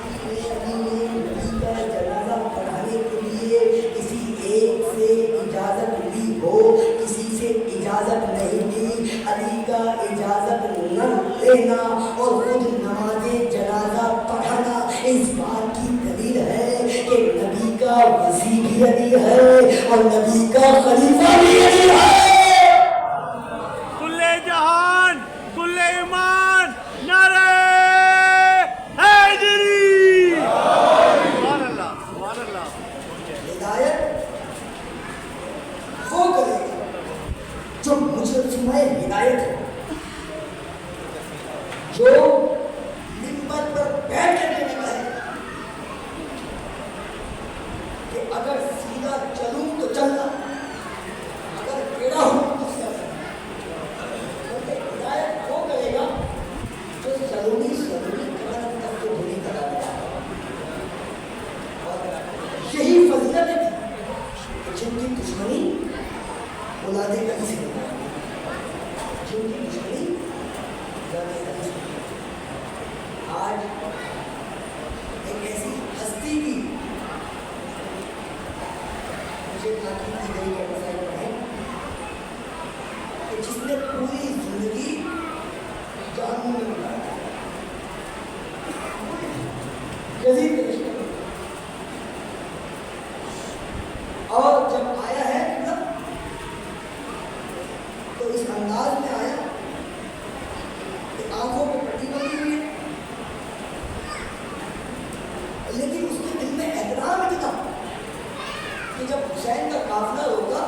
نبی کا جنازہ پڑھانے کے لیے کسی ایک سے اجازت لی ہو، کسی سے اجازت نہیں لی. علی کا اجازت نہ لینا اور خود نماز جنازہ پڑھانا اس بات کی دلیل ہے کہ نبی کا وصی بھی علی ہے اور نبی کا خلیفہ بھی علی ہے. کل جہان کل ایمان نعرہ حیدری. سبحان اللہ سبحان اللہ. ہدایت وہ کرے گا جو مجسمہ ہدایت ہے، جو منبر پر بیٹھ کر کے کہے کہ اگر سیدھا چلوں تو چلنا، اگر ٹیڑھا ہوں تو سیدھا. ہدایت وہ کرے گا جو ضروری قدم تک تو دھولی کرا دیا. اور یہی فضیلت ہے جن کی دشمنی اولاد علی سے ہوئی، جن کی دشمنی اولاد علی سے ہوئی. آج ایک ایسی ہستی کی مجھے تاکید کی گئی کہ مسائل پڑھیں کہ جس نے پوری زندگی جہنم میں گزارا، یزید کے رشتے میں، اور جب آیا ہے تو اس انداز میں آیا کہ آنکھوں پہ پٹی بنی ہوئی ہے، لیکن اس کے دل میں احترام اتنا کہ جب حسین کا قافلہ ہوگا،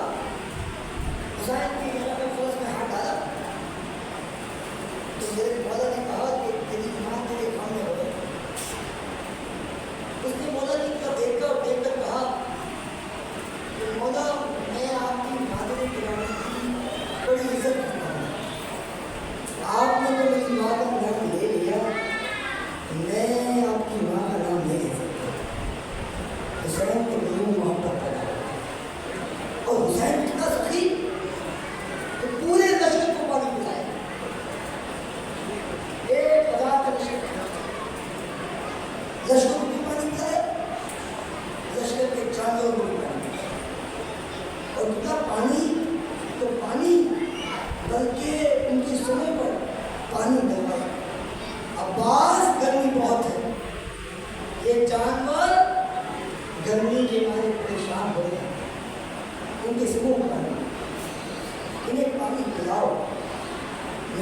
حسین کی فرض میں ہاتھ ڈالا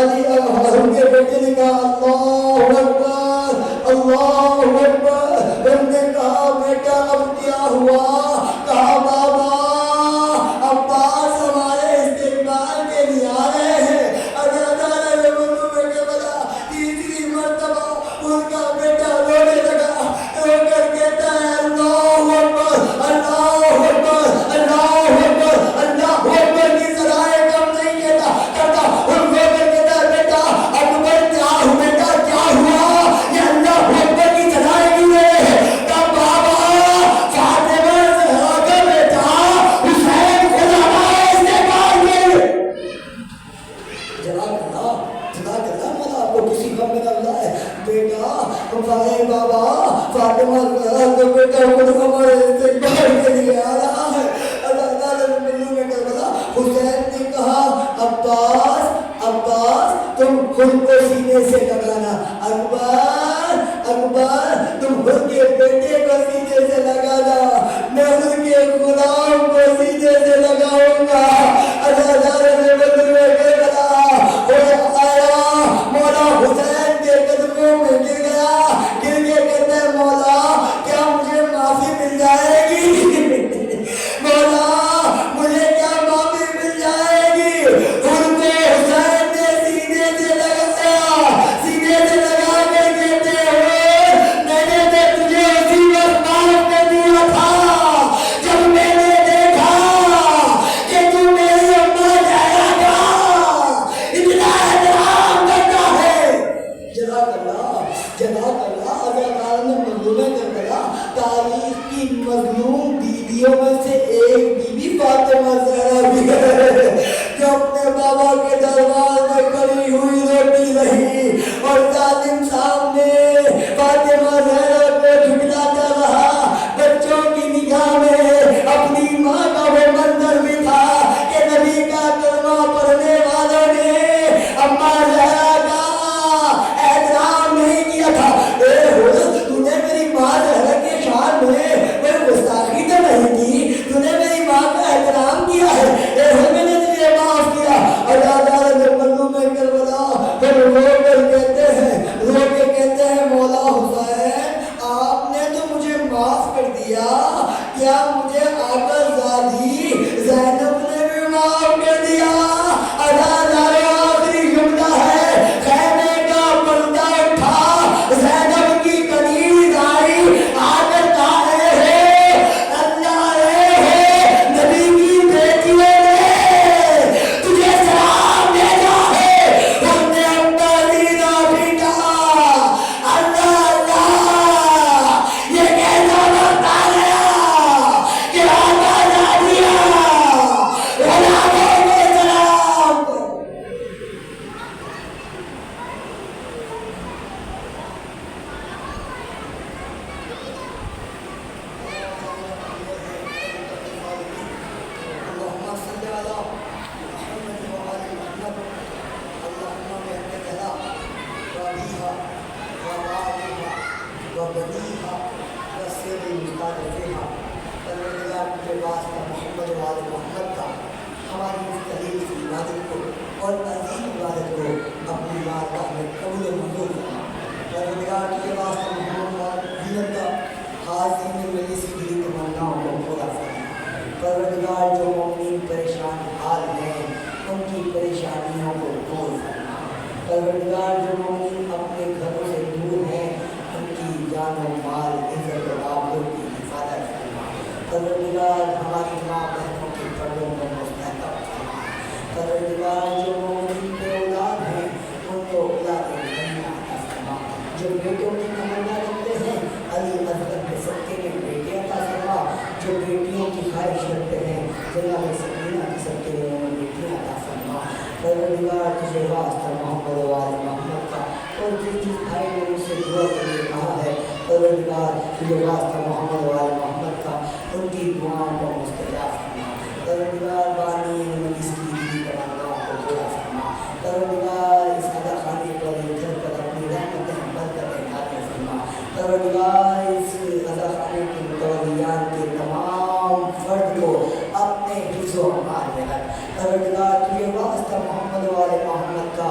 علی ہم کے بیٹے نے کہا اللہ اکبر اللہ اکبر. ہم نے کہا بیٹا اب کیا ہوا؟ کہا بابا عباس ہمارے استقبال کے لیے آ رہے ہیں. تیسری مرتبہ ان کا بیٹا رونے لگا. رو کر کہتا ہے اللہ اکبر اللہ اکبر اللہ اکبر اللہ اکبر کی ذرائع کم نہیں کرتا. ان کو کہتا ہے بیٹا اکبر کیا ہوا بیٹا کیا ہوا؟ یہ اللہ اکبر کی ذرائع کی ہے. تب بابا فاطمہ زہرا کا بیٹا حسین خود ہمارے استقبال میں. جناب اللہ مولا آپ کو کسی غم میں نہ لائے. بیٹا ہمارے بابا فاطمہ زہرا کا بیٹا خود ہمارے استقبال کے لیے آ رہا ہے. اللہ تعالیٰ نے میں کربلا حسین نے کہا عباس تم خود کو سینے سے لگانا. اکبر تم خود کے بیٹے کو سینے سے لگانا. میں خود کے غلام کو سینے سے لگاؤں گا. اللہ تعالیٰ نے میں کربلا آیا مولا حسین کے قدموں میں گر گیا. گر کے کہتے ہیں مولا کیا مجھے معافی مل جائے گی؟ مولا مجھے کیا معافی مل جائے گی؟ ان کو حسین نے سینے سے لگایا. سینے سے لگا کے کہتے ہیں میں نے تو تجھے اسی وقت معاف کر دیا تھا جب میں نے دیکھا کہ تو میری اماں جایا گا اتنا احترام کرتا ہے. جزاک اللہ اداکار نے مظلوم کربلا تاریخ کی مظلوم بیویوں میں سے ایک بیوی فاطمہ زہرا بھی ہے جو اپنے بابا کے دربار میں کھڑی ہوئی روتی رہی اور ظالم صاحب نے فاطمہ زہرا کو جھٹلاتا رہا. بچوں کی نگاہ میں اپنی ماں کا وہ منظر بھی تھا کہ نبی کا کلمہ پڑھنے والوں نے اماں زہرا کا احترام نہیں کیا تھا. تو نے میری ماں زہرا کے شان میں کوئی گستاخی تو نہیں کی؟ تو نے میری ماں کا احترام کیا ہے. میں نے تجھے معاف کیا. اللہ تعالیٰ نے مظلوم کربلا پھر رو کے کہتے ہیں مولا حسین آپ نے تو مجھے معاف کر دیا. کیا مجھے آقا زادی زینب نے بھی معاف کر دیا؟ آخری جملہ ہے خیمے کا پردہ اٹھا زینب کی کنیز آئی آ کر کہا ہے اللہ ہے نبی کی بیٹیوں نے تجھے سلام بھیجا ہے. ہم نے اپنا سینہ پیٹا. اللہ یہ کیسا وقت آ گیا کہ آقا زادیہ غلاموں کو سلام دو. اللهم صل على محمد وآل محمد. اللهم بارك على وابيها ووالدها وبنيها وسر مقدسها. پروردگار کے واسطہ محمد وآل محمد کا ہماری اس قلیل کی عبادت کو اور عظیم عبادت کو اپنی بارگاہ میں قبول و منظور کرنا. پروردگار کے واسطہ محمد وآل محمد کا حاضری میں ملی سی دلی تمناؤں کو پورا کرنا. پروردگار جو مومنین پریشان حال ہیں ان کی پریشانیوں کو دور کرنا. پروردگار جو مومنین اپنے گھروں سے دور ہیں ان کی جان و مال عزت و آبرو کی حفاظت کرنا. پروردگار ہماری ماں بہنوں کے پردوں کو مستحکم کرنا. پروردگار جو مومنین بے اولاد ہیں ان کو اولاد غنیمہ عطا فرما. جو بیٹوں کی تمنا رکھتے ہیں علی اصغر کے صدقے میں بیٹے عطا فرما. جو بیٹیوں کی خواہش رکھتے ہیں جناب سکینہ کے صدقے میں انہیں بیٹیاں عطا فرما. پروردگار تجھے واسطہ محمد وآل محمد کا اور جس بھائی نے مجھ سے دعا کے لیے کہا ہے پروردگار تجھے واسطہ محمد وآل محمد کا ان کی دعاؤں کو مستجاب فرما. پروردگار بانی مجلس کی دلی تمناؤں کو پورا فرما. پروردگار اس ادا خانے پر گھر پر اپنی رحمتیں برکتیں عطا فرما. پروردگار اس ادا خانے کے متولیان کے تمام فرد کو اپنے حفظ و امان میں رکھ. پروردگار تجھے واسطہ محمد وآل محمد کا